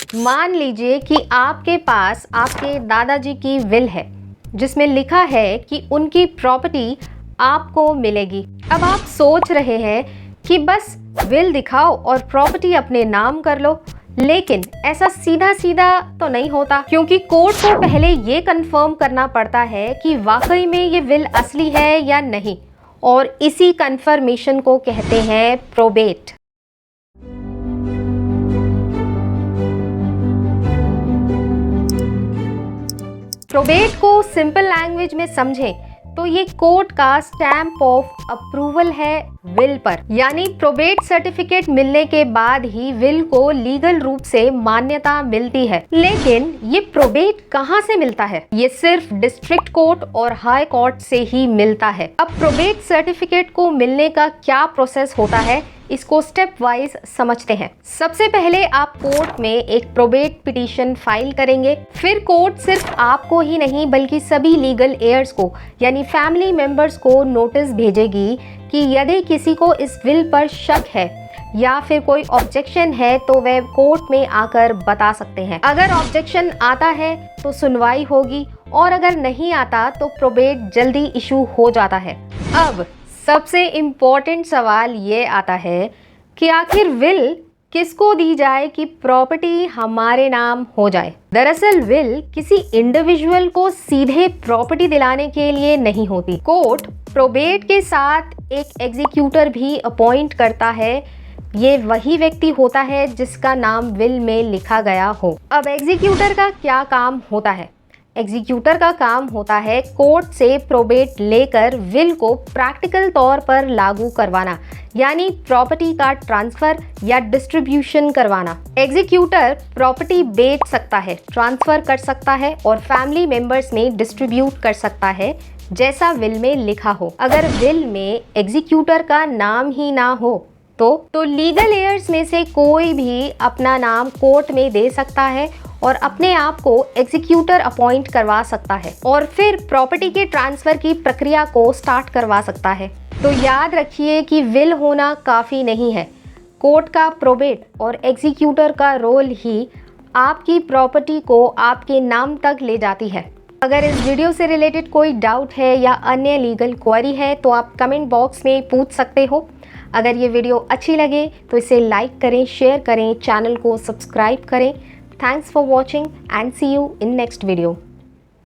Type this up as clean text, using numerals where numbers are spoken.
मान लीजिए कि आपके पास आपके दादाजी की विल है जिसमें लिखा है कि उनकी प्रॉपर्टी आपको मिलेगी। अब आप सोच रहे हैं कि बस विल दिखाओ और प्रॉपर्टी अपने नाम कर लो, लेकिन ऐसा सीधा सीधा तो नहीं होता, क्योंकि कोर्ट को पहले ये कंफर्म करना पड़ता है कि वाकई में ये विल असली है या नहीं, और इसी कंफर्मेशन को कहते हैं प्रोबेट। प्रोबेट को सिंपल लैंग्वेज में समझें तो ये कोर्ट का स्टैंप ऑफ अप्रूवल है विल पर, यानी प्रोबेट सर्टिफिकेट मिलने के बाद ही विल को लीगल रूप से मान्यता मिलती है। लेकिन ये प्रोबेट कहाँ से मिलता है? ये सिर्फ डिस्ट्रिक्ट कोर्ट और हाई कोर्ट से ही मिलता है। अब प्रोबेट सर्टिफिकेट को मिलने का क्या प्रोसेस होता है, इसको स्टेप वाइज समझते हैं। सबसे पहले आप कोर्ट में एक प्रोबेट पिटीशन फाइल करेंगे। फिर कोर्ट सिर्फ आपको ही नहीं बल्कि सभी लीगल एयर्स को यानी फैमिली मेंबर्स को नोटिस भेजेगी कि यदि किसी को इस विल पर शक है या फिर कोई ऑब्जेक्शन है तो वे कोर्ट में आकर बता सकते हैं। अगर ऑब्जेक्शन आता है तो सुनवाई होगी, और अगर नहीं आता तो प्रोबेट जल्दी इशू हो जाता है। अब सबसे इम्पोर्टेंट सवाल ये आता है कि आखिर विल किसको दी जाए कि प्रॉपर्टी हमारे नाम हो जाए। दरअसल विल किसी इंडिविजुअल को सीधे प्रॉपर्टी दिलाने के लिए नहीं होती। कोर्ट प्रोबेट के साथ एक एग्जीक्यूटर भी अपॉइंट करता है। ये वही व्यक्ति होता है जिसका नाम विल में लिखा गया हो। अब एग्जीक्यूटर का क्या काम होता है? एग्जीक्यूटर का काम होता है कोर्ट से प्रोबेट लेकर विल को प्रैक्टिकल तौर पर लागू करवाना, यानी प्रॉपर्टी का ट्रांसफर या डिस्ट्रीब्यूशन करवाना। एग्जीक्यूटर प्रॉपर्टी बेच सकता है, ट्रांसफर कर सकता है और फैमिली मेंबर्स में डिस्ट्रीब्यूट कर सकता है जैसा विल में लिखा हो। अगर विल में एग्जीक्यूटर का नाम ही ना हो तो लीगल एयर्स में से कोई भी अपना नाम कोर्ट में दे सकता है और अपने आप को एग्जीक्यूटर अपॉइंट करवा सकता है और फिर प्रॉपर्टी के ट्रांसफर की प्रक्रिया को स्टार्ट करवा सकता है। तो याद रखिए कि विल होना काफ़ी नहीं है। कोर्ट का प्रोबेट और एग्जीक्यूटर का रोल ही आपकी प्रॉपर्टी को आपके नाम तक ले जाती है। अगर इस वीडियो से रिलेटेड कोई डाउट है या अन्य लीगल क्वेरी है तो आप कमेंट बॉक्स में पूछ सकते हो। अगर ये वीडियो अच्छी लगे तो इसे लाइक करें, शेयर करें, चैनल को सब्सक्राइब करें। Thanks for watching and see you in next video.